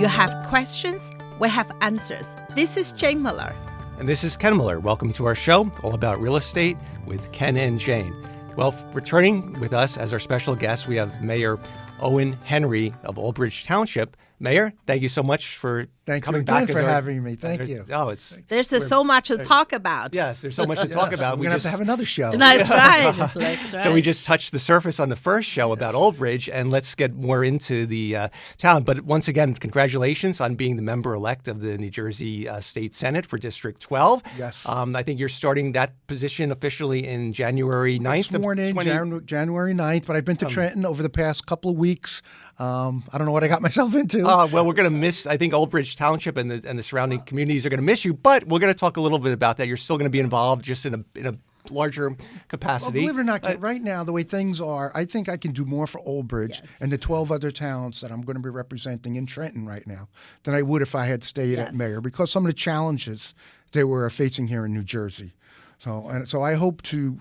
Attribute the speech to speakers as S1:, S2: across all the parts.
S1: You have questions, we have answers. This is Jane Miller.
S2: And this is Ken Miller. Welcome to our show, all about real estate with Ken and Jane. Well, returning with us as our special guest, we have Mayor Owen Henry of Old Bridge Township. Mayor, thank you so much for coming back.
S3: Thank you again for having me. Thank you.
S2: Oh,
S1: There's so much to talk about.
S2: Yes, there's so much to talk about.
S3: We're going to have another show.
S1: That's right. That's right.
S2: So we just touched the surface on the first show about Old Bridge, and let's get more into the town. But once again, congratulations on being the member-elect of the New Jersey State Senate for District 12.
S3: Yes.
S2: I think you're starting that position officially in January 9th.
S3: Sworn in January 9th, but I've been to Trenton over the past couple of weeks. I don't know what I got myself into.
S2: Well, we're going to miss, I think Old Bridge Township and the surrounding communities are going to miss you, but we're going to talk a little bit about that. You're still going to be involved just in a larger capacity.
S3: Well, believe it or not, right now, the way things are, I think I can do more for Old Bridge and the 12 other towns that I'm going to be representing in Trenton right now than I would if I had stayed at mayor, because some of the challenges they were facing here in New Jersey. So I hope to,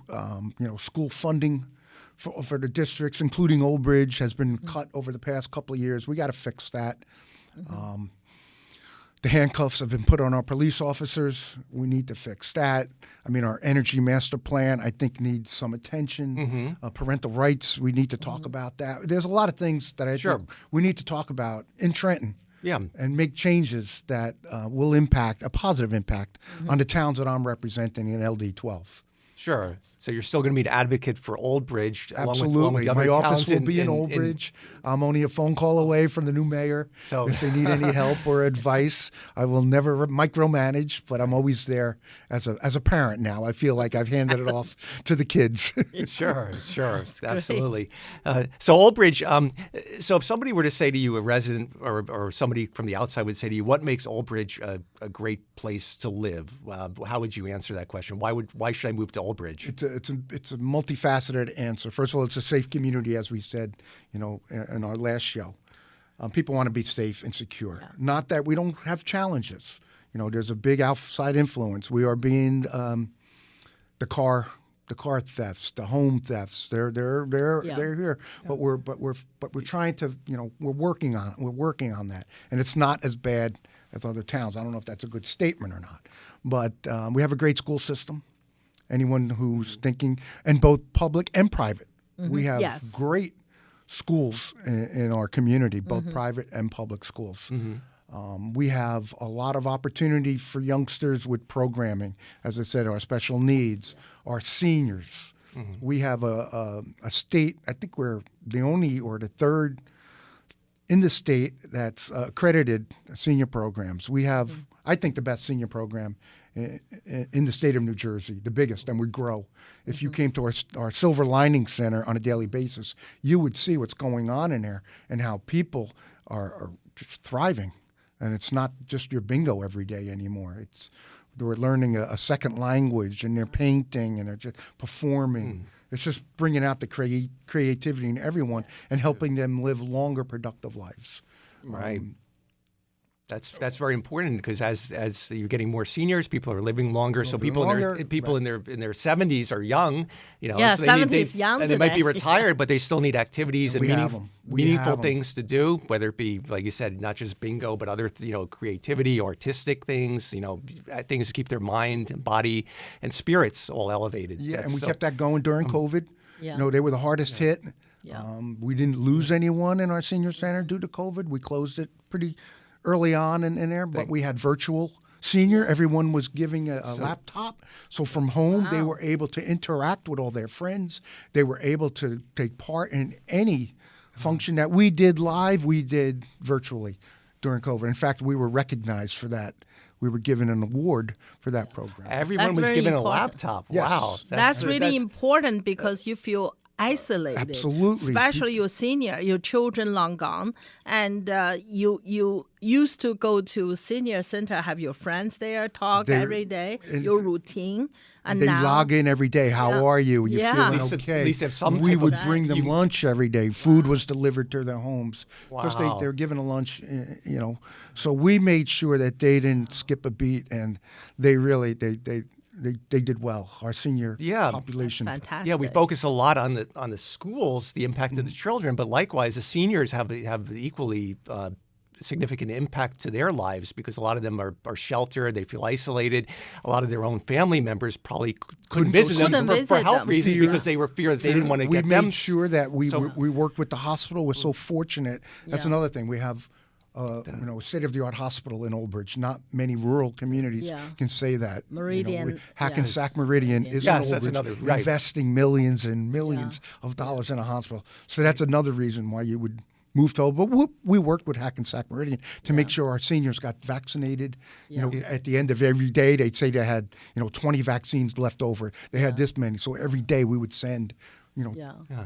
S3: school funding for the districts, including Old Bridge, has been cut over the past couple of years. We got to fix that. The handcuffs have been put on our police officers. We need to fix that. I mean, our energy master plan, I think, needs some attention. Parental rights, we need to talk about that. There's a lot of things that I think we need to talk about in Trenton. And make changes that will impact, a positive impact, on the towns that I'm representing in LD 12.
S2: Sure. So you're still going to be an advocate for Old Bridge.
S3: Absolutely.
S2: Along with the other
S3: My office will
S2: towns
S3: be in Old Bridge. I'm only a phone call away from the new mayor. So if they need any help or advice, I will never micromanage, but I'm always there as a parent now. I feel like I've handed it off to the kids.
S2: Sure. Absolutely. So Old Bridge, so if somebody were to say to you, a resident or somebody from the outside would say to you, what makes Old Bridge a great place to live? How would you answer that question? Why should I move to Old Bridge?
S3: It's a multifaceted answer. First of all, it's a safe community, as we said, in our last show. People want to be safe and secure. Yeah. Not that we don't have challenges. There's a big outside influence. We are being the car thefts, the home thefts. They're here. But we're trying to, we're working on that, and it's not as bad as other towns. I don't know if that's a good statement or not, but we have a great school system. Anyone who's thinking, and both public and private. We have great schools in our community, both private and public schools. We have a lot of opportunity for youngsters with programming, as I said, our special needs, our seniors. We have a state, I think we're the only or the third in the state that's accredited senior programs. We have, I think, the best senior program in the state of New Jersey, the biggest, and we grow. If you came to our Silver Lining Center on a daily basis, you would see what's going on in there and how people are just thriving. And it's not just your bingo every day anymore. They're learning a second language, and they're painting, and they're just performing. It's just bringing out the creativity in everyone and helping them live longer, productive lives.
S2: Right. That's very important, because as you're getting more seniors, people are living longer. So people in their 70s are young,
S1: Yeah,
S2: so
S1: 70s young,
S2: and they might be retired, but they still need activities and meaningful things to do. Whether it be, like you said, not just bingo, but other creativity, artistic things. Things to keep their mind, and body, and spirits all elevated.
S3: Yeah, and we kept that going during COVID. They were the hardest hit. We didn't lose anyone in our senior center due to COVID. We closed it pretty early on in there, but we had virtual senior. Everyone was giving a laptop. So from home, they were able to interact with all their friends. They were able to take part in any function that we did live, we did virtually during COVID. In fact, we were recognized for that. We were given an award for that program.
S2: Everyone was given a laptop.
S3: Yes.
S2: Wow.
S1: That's really important, because you feel isolated.
S3: Absolutely.
S1: Especially your senior, your children long gone. And you used to go to senior center, have your friends there, talk every day, your routine. And
S3: they
S1: now,
S3: log in every day. How are you? You feeling okay?
S2: At least have some
S3: we would bring them lunch every day. Food was delivered to their homes. Because they were given a lunch, So we made sure that they didn't skip a beat, and they really, they did well. Our senior population.
S1: That's fantastic.
S2: Yeah, we focus a lot on the schools, the impact of the children, but likewise, the seniors have equally significant impact to their lives because a lot of them are sheltered. They feel isolated. A lot of their own family members probably couldn't visit them for health reasons because they were feared that they didn't want to get them.
S3: We made sure that we worked with the hospital. We're so fortunate. That's another thing. We have a state-of-the-art hospital in Old Bridge. Not many rural communities can say that.
S1: Meridian.
S3: Hackensack Meridian is in Old Bridge,
S2: another,
S3: investing millions and millions of dollars in a hospital. So that's another reason why you would move to Old. But we worked with Hackensack Meridian to make sure our seniors got vaccinated. At the end of every day, they'd say they had 20 vaccines left over. They had this many. So every day we would send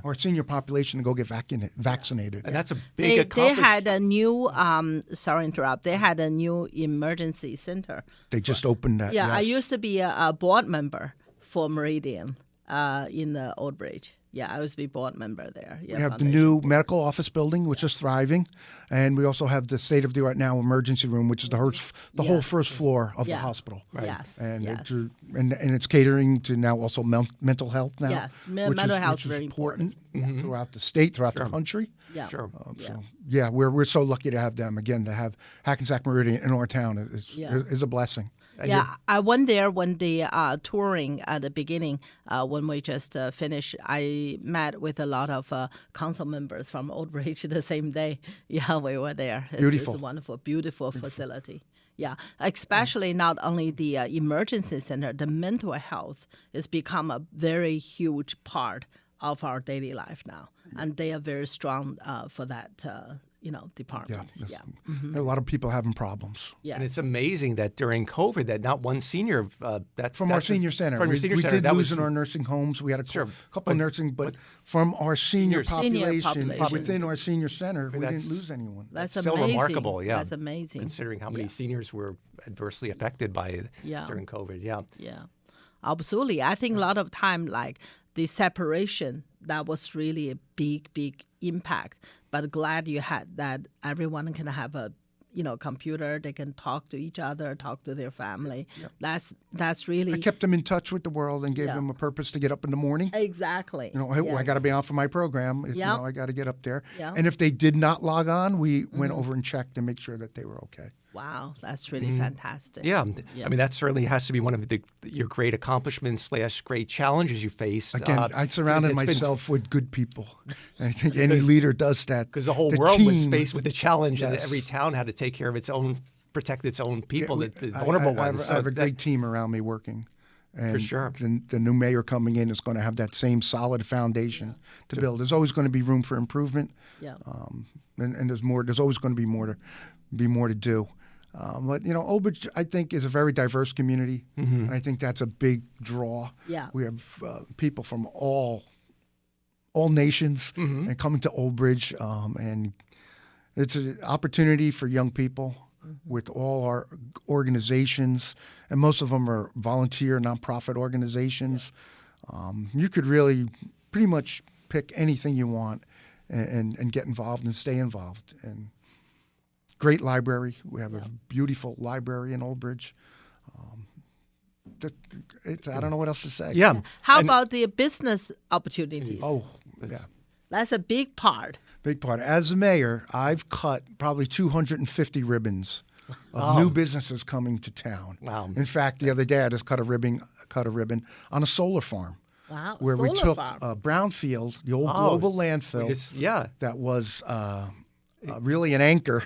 S3: our senior population to go get vaccinated.
S2: And that's a big accomplishment.
S1: They had a new, sorry to interrupt, they had a new emergency center.
S3: They just opened that.
S1: Yeah,
S3: yes.
S1: I used to be a board member for Meridian in the Old Bridge. Yeah, I used to be board member there. Yeah,
S3: we have the new medical office building, which is thriving, and we also have the state-of-the-art now emergency room, which is the whole first floor of the hospital.
S1: Right. Yes,
S3: and it's catering to now also mental health now.
S1: Yes, mental health is very
S3: important throughout the state, throughout the country.
S2: Yeah, sure.
S3: We're so lucky to have them again. To have Hackensack Meridian in our town is a blessing.
S1: I went there when the touring at the beginning, when we just finished. I met with a lot of council members from Old Bridge the same day. Yeah, we were there.
S3: Beautiful.
S1: It's a wonderful, beautiful facility. Yeah, especially not only the emergency center, the mental health has become a very huge part of our daily life now. And they are very strong for that department.
S3: Yeah. A lot of people having problems.
S1: Yeah.
S2: And it's amazing that during COVID that not one senior
S3: from our senior center. We did lose in our nursing homes. We had a couple of nursing, but from our senior population within our senior center, we didn't lose anyone.
S1: That's
S2: still
S1: amazing.
S2: remarkable. Yeah,
S1: that's amazing.
S2: Considering how many seniors were adversely affected by it during COVID.
S1: Yeah, absolutely. I think a lot of time, like the separation, that was really a big impact. But glad you had that. Everyone can have a computer. They can talk to each other, talk to their family. That's really.
S3: I kept them in touch with the world and gave them a purpose to get up in the morning.
S1: Exactly.
S3: I got to be on for my program. I got to get up there.
S1: Yeah.
S3: And if they did not log on, we went over and checked and make sure that they were okay.
S1: Wow, that's really fantastic.
S2: Yeah, I mean that certainly has to be one of your great accomplishments / great challenges you face.
S3: Again, I surrounded myself with good people. I think any leader does that.
S2: Because the whole world was faced with the challenge, and every town had to take care of its own, protect its own people, the vulnerable ones.
S3: I have a great team around me working. And
S2: for sure.
S3: The new mayor coming in is going to have that same solid foundation to build. There's always going to be room for improvement.
S1: Yeah.
S3: And there's more. There's always going to be more to do. But Old Bridge, I think, is a very diverse community, and I think that's a big draw.
S1: Yeah.
S3: We have people from all nations and coming to Old Bridge, and it's an opportunity for young people with all our organizations, and most of them are volunteer, nonprofit organizations. You could really pretty much pick anything you want and get involved and stay involved. And great library. We have a beautiful library in Old Bridge. I don't know what else to say.
S2: Yeah.
S1: How about the business opportunities?
S3: Oh, yeah.
S1: That's a big part.
S3: Big part. As the mayor, I've cut probably 250 ribbons of new businesses coming to town.
S2: Wow.
S3: In fact, the other day I just cut a ribbon on a solar farm.
S1: Wow.
S3: Where we took brownfield, the old global landfill. That was really an anchor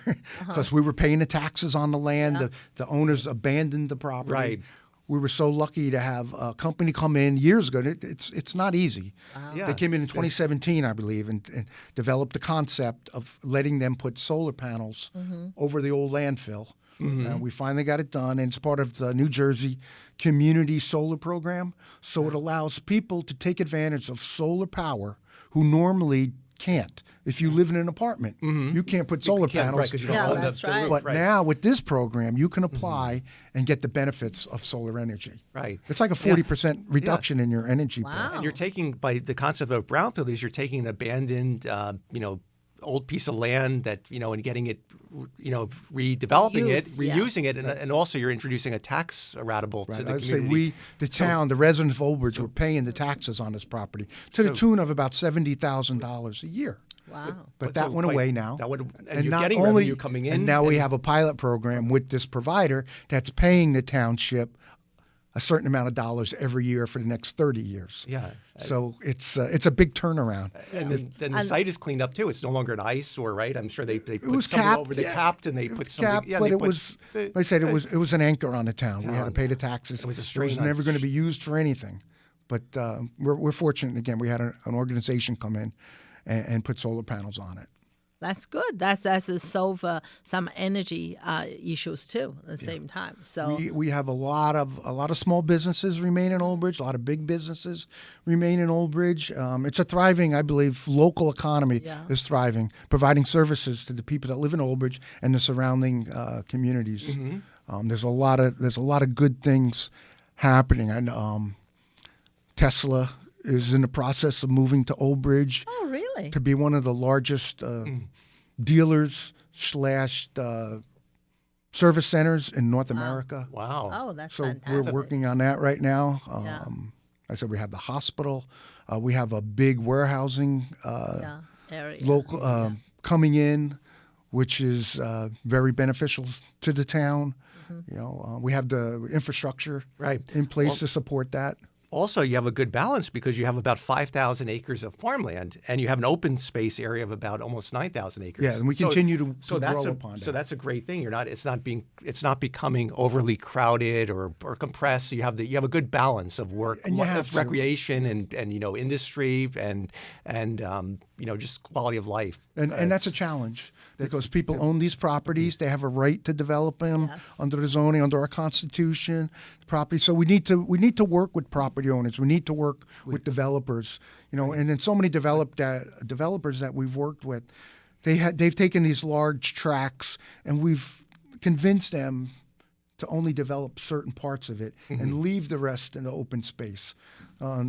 S3: because we were paying the taxes on the land.
S1: Yeah.
S3: The owners abandoned the property.
S2: Right.
S3: We were so lucky to have a company come in years ago. It's not easy.
S1: Wow.
S2: Yeah.
S3: They came in 2017, I believe, and developed the concept of letting them put solar panels over the old landfill. And we finally got it done, and it's part of the New Jersey Community Solar Program. So it allows people to take advantage of solar power who normally can't. If you live in an apartment, you can't put solar panels.
S2: Right, because you don't own
S1: that's
S2: the
S1: right.
S2: roof.
S3: But now with this program, you can apply and get the benefits of solar energy.
S2: Right.
S3: It's like a 40% reduction in your energy bill.
S1: Wow.
S2: And you're taking, by the concept of brownfield, is you're taking an abandoned, old piece of land that, and getting it, redeveloping reusing it, and also you're introducing a tax ratable to the
S3: I would
S2: community.
S3: say the residents of Old Bridge, were paying the taxes on this property to the tune of about $70,000 a year.
S1: Wow.
S3: But that went away now.
S2: And you're getting revenue coming in.
S3: And now we have a pilot program with this provider that's paying the township a certain amount of dollars every year for the next 30 years.
S2: Yeah.
S3: So it's a big turnaround.
S2: And then the site is cleaned up too. It's no longer an eyesore, right? I'm sure they put
S3: was
S2: something
S3: capped,
S2: over the
S3: yeah.
S2: capped and they put something.
S3: Cap,
S2: Yeah,
S3: but
S2: they
S3: it
S2: put
S3: was,
S2: the-
S3: like I said, it was an anchor on the town. We had to pay the taxes.
S2: It was a
S3: It
S2: strain
S3: was
S2: on-
S3: never going to be used for anything. But we're fortunate. Again, we had an organization come in and put solar panels on it.
S1: That's good. That's to solve some energy issues too at the same time. So
S3: We have a lot of small businesses remain in Old Bridge. A lot of big businesses remain in Old Bridge. It's a thriving, I believe, local economy is thriving, providing services to the people that live in Old Bridge and the surrounding communities.
S2: Mm-hmm.
S3: There's a lot of good things happening. And Tesla is in the process of moving to Old Bridge.
S1: Oh, really?
S3: To be one of the largest dealers / service centers in North America.
S2: Wow.
S1: Oh, that's
S3: So
S1: fantastic.
S3: we're working on that right now.
S1: Yeah.
S3: I said we have the hospital. We have a big warehousing
S1: area.
S3: local coming in, which is very beneficial to the town. We have the infrastructure in place to support that.
S2: Also, you have a good balance because you have about 5,000 acres of farmland, and you have an open space area of about almost 9,000 acres.
S3: Yeah, and we continue to
S2: that's
S3: grow upon that.
S2: So that's a great thing. It's not becoming overly crowded or compressed. So you have a good balance of work,
S3: And you have to.
S2: recreation, and industry, and just quality of life.
S3: And that's a challenge because people own these properties. They have a right to develop them under the zoning, under our Constitution, property. So we need to work with property owners. We need to work with developers. And then so many developers that we've worked with, they've taken these large tracts and we've convinced them to only develop certain parts of it and leave the rest in the open space.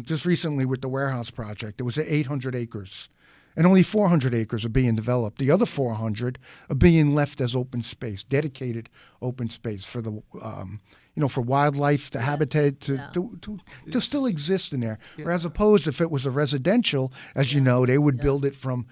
S3: Just recently with the warehouse project, it was 800 acres. And only 400 acres are being developed. The other 400 are being left as open space, dedicated open space for the, for wildlife, the habitat to still exist in there. Whereas opposed, if it was a residential, as you know, they would build it from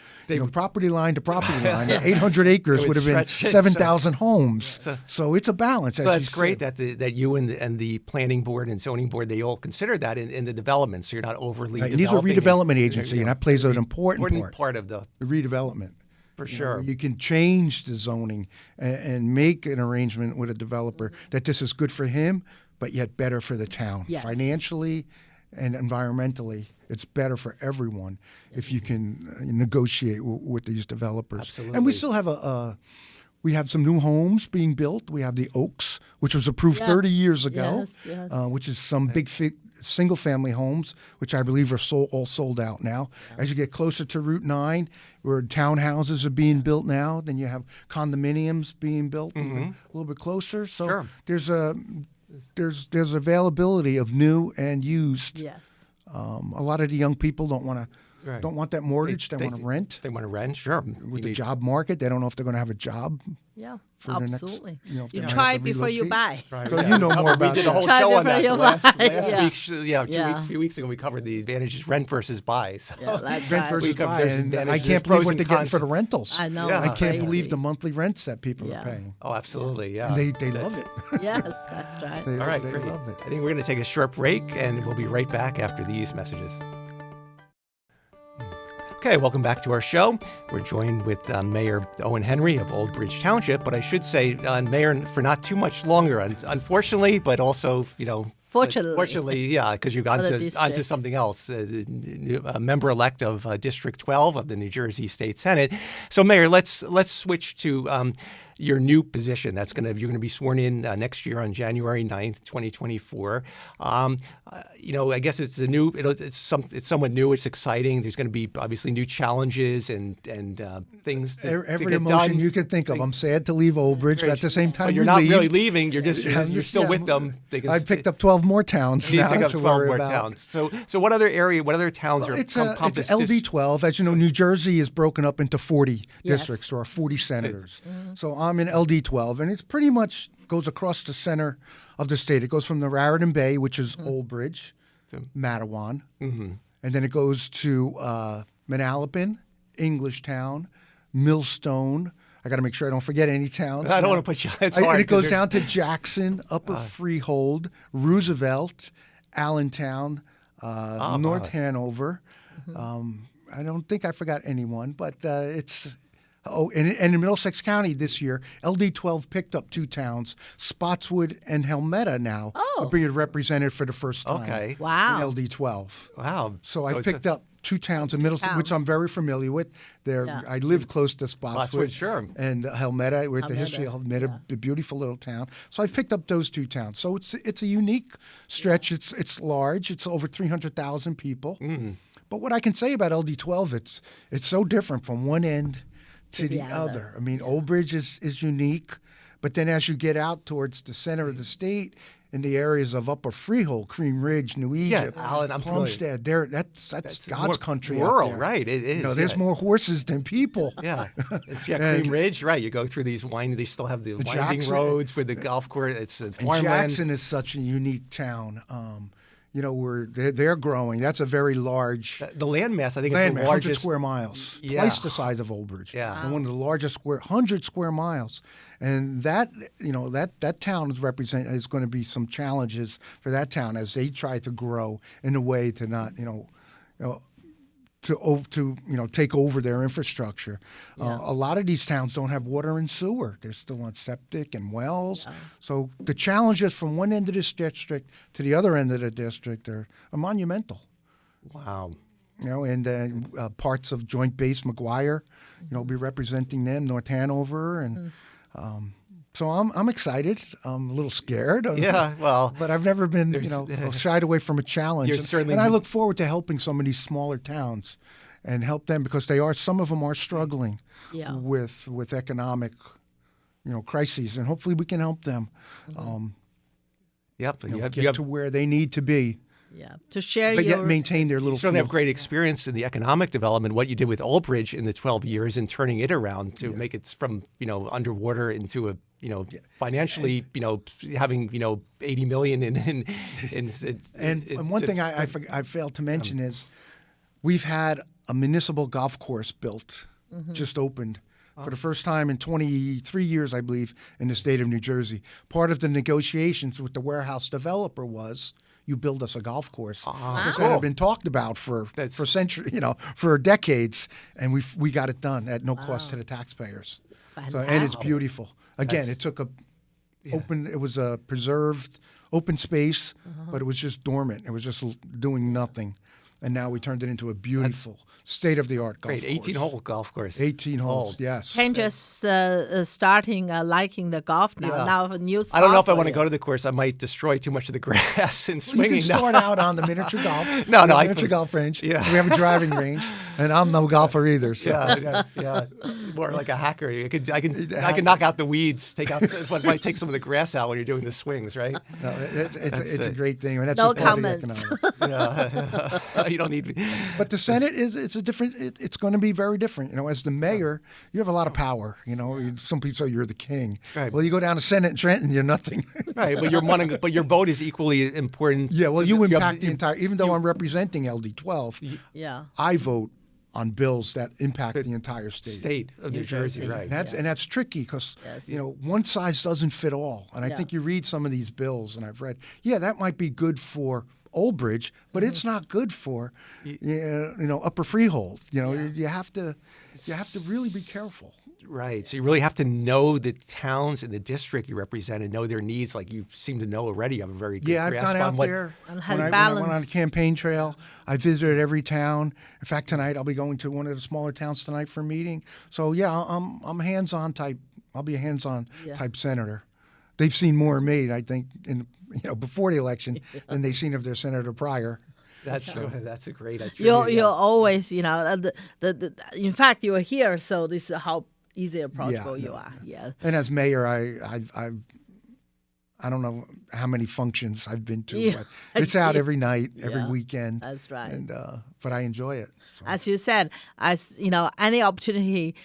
S3: property line to property line. 800 acres would have been 7,000 homes. So it's a balance.
S2: So that's great that you and the planning board and zoning board, they all consider that in the development. So you're not overly
S3: Right, and these are redevelopment agency, and that plays an important
S2: part of the
S3: redevelopment.
S2: For sure.
S3: You can change the zoning and make an arrangement with a developer that this is good for him, but yet better for the town.
S1: Yes.
S3: Financially and environmentally, it's better for everyone if you can negotiate with these developers.
S2: Absolutely.
S3: And we still have we have some new homes being built. We have the Oaks, which was approved 30 years ago, which is some big single-family homes, which I believe are all sold out now. As you get closer to Route 9, where townhouses are being built now, then you have condominiums being built even a little bit closer. So there's availability of new and used.
S1: Yes.
S3: A lot of the young people don't want that mortgage. They want to rent.
S2: They want to rent, sure.
S3: With the job market, they don't know if they're going to have a job.
S1: Yeah,
S3: for the next,
S1: absolutely.
S3: if they
S1: You
S3: might
S1: try
S3: have to
S1: before you
S3: relocate.
S1: buy.
S2: Right.
S3: So you know more about
S2: We did a whole
S1: Try
S2: show on
S1: before
S2: that
S1: you
S2: last
S1: buy. Yeah.
S2: week. A few weeks ago, we covered the advantages rent versus buy. So.
S1: Yeah, that's
S3: Rent
S1: right.
S3: versus
S2: covered
S3: buy,
S2: there's
S3: and I
S2: advantages,
S3: can't
S2: pros
S3: believe what
S2: and
S3: they're getting
S2: cons.
S3: for the rentals.
S1: I know.
S2: Yeah.
S3: I can't
S1: crazy.
S3: believe the monthly rents that people are paying.
S2: Oh, absolutely, yeah.
S3: And they love it.
S1: Yes, that's right.
S3: They,
S2: All right,
S3: they
S2: great.
S3: love it.
S2: I think we're going to take a short break, and we'll be right back after these messages. Okay, welcome back to our show. We're joined with Mayor Owen Henry of Old Bridge Township, but I should say Mayor for not too much longer, unfortunately, but also, Fortunately, yeah, because you've gone onto something else, a member-elect of District 12 of the New Jersey State Senate. So, Mayor, let's switch to your new position. You're going to be sworn in next year on January 9th, 2024. I guess it's it's somewhat new. It's exciting. There's going to be obviously new challenges and things to
S3: Every
S2: get
S3: emotion
S2: done.
S3: you could think of. I'm sad to leave Old Bridge, but at the same time,
S2: But you're not really leaving. You're still with them.
S3: I picked up 12 more towns
S2: You
S3: now
S2: pick up
S3: to
S2: 12
S3: worry
S2: more
S3: about.
S2: towns. So what other towns are
S3: It's
S2: encompassed?
S3: LD12. As you know, New Jersey is broken up into 40
S1: Yes.
S3: districts. There are 40 senators. So I'm in LD12, and it pretty much goes across the center of the state. It goes from the Raritan Bay, which is Old Bridge, Matawan, and then it goes to Manalapan Englishtown, Millstone. I got to make sure I don't forget any towns.
S2: I don't want to put you. It's hard.
S3: And it goes down to Jackson, Upper Freehold, Roosevelt, Allentown, North Hanover. I don't think I forgot anyone, but it's. Oh, and in Middlesex County this year, LD12 picked up 2 towns, Spotswood and Helmetta now are being represented for the first time.
S2: Okay.
S1: Wow.
S3: In LD12.
S2: Wow.
S3: So I picked up 2 towns in Middlesex, which I'm very familiar with. I live close to Spotswood.
S2: Sure.
S3: And Helmetta, with the history of Helmetta, a beautiful little town. So I picked up those 2 towns. So it's a unique stretch. It's large. It's over 300,000 people. But what I can say about LD12, it's so different from one end to the other. I mean, Old Bridge is unique, but then as you get out towards the center of the state, in the areas of Upper Freehold, Cream Ridge, New Egypt,
S2: Allen, I'm
S3: Plumstead, that's God's country
S2: rural,
S3: out there.
S2: right? It is.
S3: There's more horses than people.
S2: Yeah, Cream Ridge, right? You go through these they still have the winding roads with the golf course. It's farmland.
S3: Jackson is such a unique town. Where they're growing. That's a very large
S2: the landmass. I think
S3: landmass,
S2: it's the largest
S3: 100 square miles, twice the size of Old Bridge.
S2: Yeah,
S3: and one of the largest 100 square miles. And that town is going to be some challenges for that town as they try to grow in a way to not to take over their infrastructure. A lot of these towns don't have water and sewer. They're still on septic and wells. So the challenges from one end of this district to the other end of the district are monumental.
S2: Wow.
S3: And parts of Joint Base McGuire, be representing them, North Hanover, and so I'm excited. I'm a little scared. But I've never been shied away from a challenge. And I look forward to helping some of these smaller towns and help them because some of them are struggling with economic crises, and hopefully we can help them. Get to where they need to be.
S1: Yeah, to share
S3: but yet maintain their little.
S2: You certainly have great experience in the economic development. What you did with Old Bridge in the 12 years and turning it around to make it from underwater into a financially having $80 million in
S3: and one thing I failed to mention is we've had a municipal golf course built, just opened. For the first time in 23 years, I believe, in the state of New Jersey. Part of the negotiations with the warehouse developer was you build us a golf course. Because that had been talked about for centuries, for decades, and we got it done at no cost to the taxpayers. So, and it's beautiful. Again, it took it was a preserved open space, but it was just dormant. It was just doing nothing. And now we turned it into a beautiful, state-of-the-art golf course.
S2: Great, 18-hole golf course.
S3: 18 holes, yes.
S1: Ken just starting liking the golf now.
S2: Yeah.
S1: Now a new spot
S2: I don't know if I
S1: for
S2: want to
S1: you.
S2: go to the course. I might destroy too much of the grass and
S3: You
S2: swinging.
S3: can start out on the miniature golf. Miniature golf range.
S2: Yeah.
S3: We have a driving range, and I'm no golfer either. So.
S2: Yeah. More like a hacker. I can knock out the weeds. But might take some of the grass out when you're doing the swings, right?
S3: No, it's a great thing. And that's
S1: No
S3: just part of the
S1: comments.
S3: economic.
S2: You don't need.
S3: But the Senate it's a different. It's going to be very different. As the mayor, you have a lot of power. Some people say you're the king.
S2: Right.
S3: Well, you go down to Senate in Trenton, you're nothing.
S2: Right, but your vote is equally important.
S3: Yeah. Well, you impact the entire. Even though I'm representing LD12, I vote on bills that impact the entire state
S2: of New Jersey, right?
S3: And that's tricky because one size doesn't fit all. And I think you read some of these bills, and I've read, that might be good for Old Bridge, but it's not good for Upper Freehold. You have to really be careful.
S2: Right. So you really have to know the towns in the district you represent and know their needs, like you seem to know already. You have a very good
S3: I've
S2: grasp
S3: gone out
S2: on what.
S3: there.
S1: And
S3: When I went on the campaign trail, I visited every town. In fact, tonight I'll be going to one of the smaller towns tonight for a meeting. So I'm hands-on type. I'll be a hands-on type senator. They've seen more of me, I think, before the election than they've seen of their senator prior.
S2: That's a great.
S1: You're always, in fact, you're here, so this is how easy approachable you are. Yeah.
S3: And as mayor, I don't know how many functions I've been to, but it's out every night, every weekend.
S1: That's right.
S3: And but I enjoy it. So.
S1: As you said, any opportunity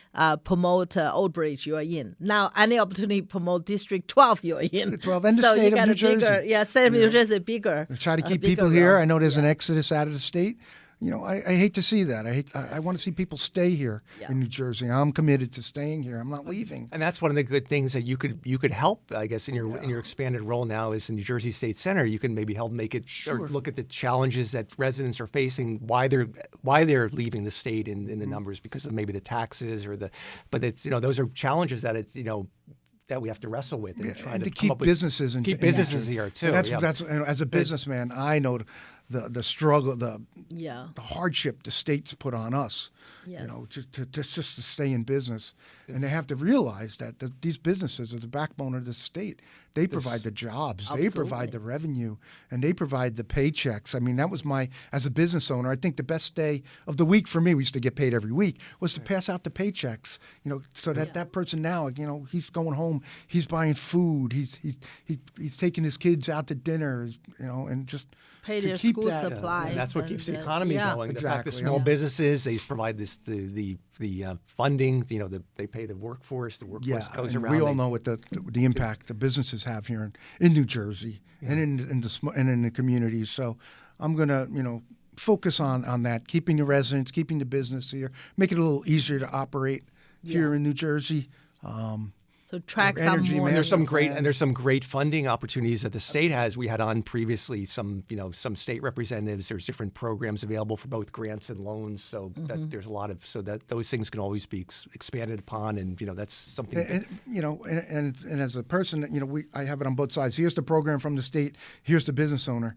S1: promote Old Bridge, you are in. Now, any opportunity promote District 12, you are in.
S3: 12 and the
S1: so
S3: state
S1: you
S3: of
S1: got
S3: New
S1: a bigger,
S3: Jersey.
S1: State of New Jersey bigger.
S3: I try to keep people here. I know there's an exodus out of the state, I hate to see that. I want to see people stay here in New Jersey. I'm committed to staying here. I'm not leaving.
S2: And that's one of the good things that you could help, I guess, in your expanded role now as the New Jersey State Senator. You can maybe help make it or look at the challenges that residents are facing, why they're leaving the state in the numbers because of maybe the taxes but it's those are challenges that that we have to wrestle with and try to
S3: keep businesses
S2: here too.
S3: That's as a businessman, I know the struggle, the hardship the state's put on us.
S1: Yes.
S3: Just to stay in business, and they have to realize that these businesses are the backbone of the state. They provide the jobs, they provide the revenue, and they provide the paychecks. I mean, that was as a business owner, I think the best day of the week for me, we used to get paid every week, was to pass out the paychecks. So that person now, he's going home, he's buying food, he's taking his kids out to dinner, and just
S1: pay their school supplies.
S2: And that's what keeps the economy going.
S3: Exactly.
S2: The fact that small businesses, they provide the funding. They pay the workforce. The workforce goes around.
S3: We all know what the impact the businesses have here in New Jersey and in the communities. So I'm gonna focus on that, keeping the residents, keeping the business here, make it a little easier to operate here in New Jersey.
S1: So track some more.
S2: And there's some great funding opportunities that the state has. We had on previously some state representatives. There's different programs available for both grants and loans. So that there's a lot of that those things can always be expanded upon, and that's something.
S3: And as a person, I have it on both sides. Here's the program from the state. Here's the business owner.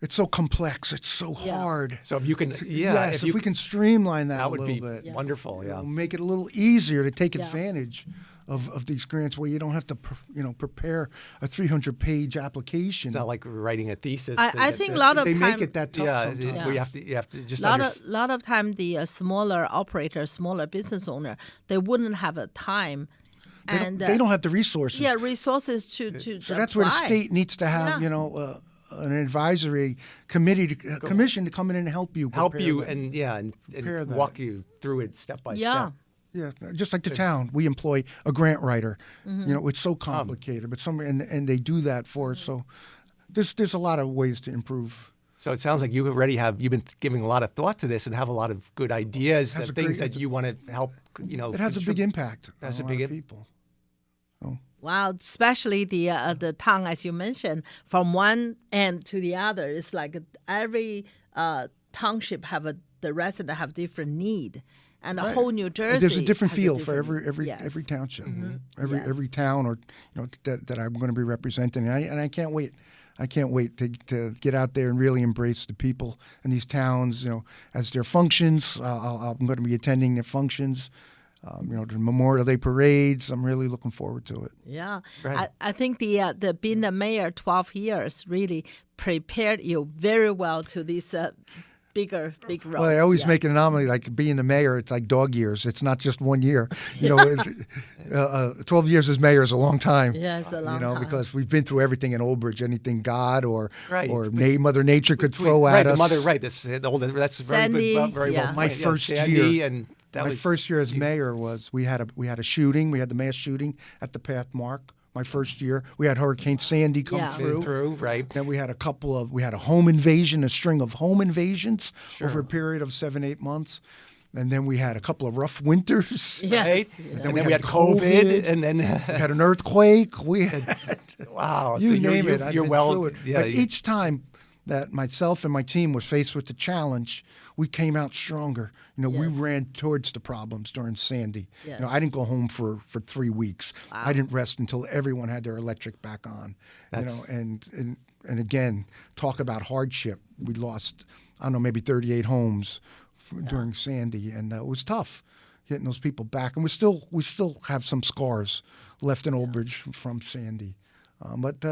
S3: It's so complex. It's so hard.
S2: So if you can,
S3: if we can streamline that a little bit,
S2: that would be wonderful. Yeah,
S3: make it a little easier to take advantage of these grants, where you don't have to, prepare a 300-page application.
S2: It's not like writing a thesis.
S1: I think a lot of
S3: they
S1: time,
S3: make it that tough. Sometimes.
S2: Where you have to just
S1: lot of time the smaller operator, smaller business owner, they wouldn't have a time.
S3: They don't have the resources.
S1: Yeah, resources to
S3: So that's where the state needs to have, an advisory commission to come in and help you
S2: and walk you through it step by step.
S3: Yeah, just like the town, we employ a grant writer. It's so complicated, but and they do that for us. So there's a lot of ways to improve.
S2: So it sounds like you've been giving a lot of thought to this and have a lot of good ideas and things that you want to help.
S3: It has a big impact on a lot of people. So.
S1: Wow, especially the town, as you mentioned, from one end to the other. It's like every township the resident have different need. And the whole New Jersey.
S3: There's a different feel for every township, every town, or that I'm going to be representing, and I can't wait. I can't wait to get out there and really embrace the people in these towns. As their functions, I'm going to be attending their functions. The Memorial Day parades. I'm really looking forward to it.
S1: Yeah, I think the being the mayor 12 years really prepared you very well to this. Big role.
S3: Well, I always make an anomaly, like being the mayor, it's like dog years. It's not just 1 year. 12 years as mayor is a long time.
S1: Yeah, it's a long time.
S3: Because we've been through everything in Old Bridge, anything God or Mother Nature could throw at us.
S2: That's
S1: Sandy,
S2: very well.
S3: My first
S2: year, and
S3: first year as mayor was we had a shooting. We had the mass shooting at the Pathmark. My first year, we had Hurricane Sandy come through.
S2: Right.
S3: Then we had a home invasion, a string of home invasions over a period of 7-8 months. And then we had a couple of rough winters.
S1: Yes.
S2: Right? And then we had COVID, and then we
S3: had an earthquake. We had
S2: wow.
S3: You name it.
S2: You're well.
S3: Through it.
S2: Yeah,
S3: but each time that myself and my team was faced with the challenge, we came out stronger. We ran towards the problems during Sandy.
S1: Yes.
S3: I didn't go home for 3 weeks. Wow. I didn't rest until everyone had their electric back on. And again, talk about hardship. We lost, maybe 38 homes during Sandy, and it was tough getting those people back. And we still have some scars left in Old Bridge from Sandy. But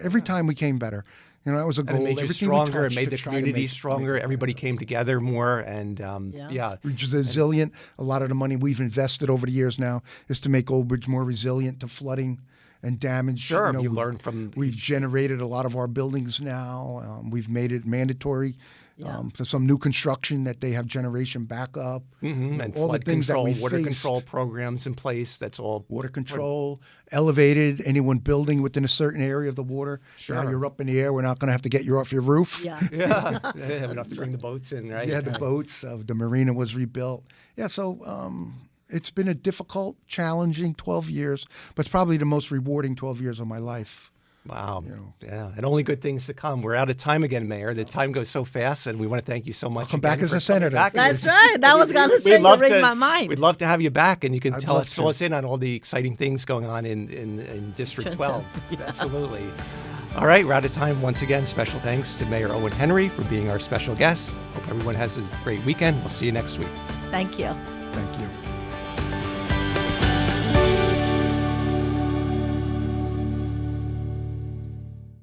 S3: every time we came better. That was a goal.
S2: And it made you stronger. It made the community stronger. Everybody came together more, and
S3: resilient. A lot of the money we've invested over the years now is to make Old Bridge more resilient to flooding and damage.
S2: Sure, you learn from.
S3: We've generated a lot of our buildings now. We've made it mandatory For some new construction that they have generation backup.
S2: And
S3: all the
S2: flood
S3: things
S2: control,
S3: that we
S2: water
S3: faced.
S2: control programs in place. That's all.
S3: Water control, elevated, anyone building within a certain area of the water.
S2: Sure.
S3: Now you're up in the air. We're not going to have to get you off your roof.
S1: Yeah.
S2: Yeah, we don't have to bring the boats in, right?
S3: Yeah, the boats. The marina was rebuilt. Yeah, so it's been a difficult, challenging 12 years, but it's probably the most rewarding 12 years of my life.
S2: Wow. Yeah, and only good things to come. We're out of time again, Mayor. The time goes so fast, and we want to thank you so much.
S3: I'll come back
S2: again
S3: as
S2: for
S3: a senator.
S2: coming back.
S1: That's right. That was going to say you read my mind.
S2: We'd love to have you back, and you can
S3: I'd
S2: fill
S3: love
S2: us
S3: to.
S2: in on all the exciting things going on in District
S1: Trenton.
S2: 12. Absolutely. All right, we're out of time. Once again, special thanks to Mayor Owen Henry for being our special guest. Hope everyone has a great weekend. We'll see you next week.
S1: Thank you.
S3: Thank you.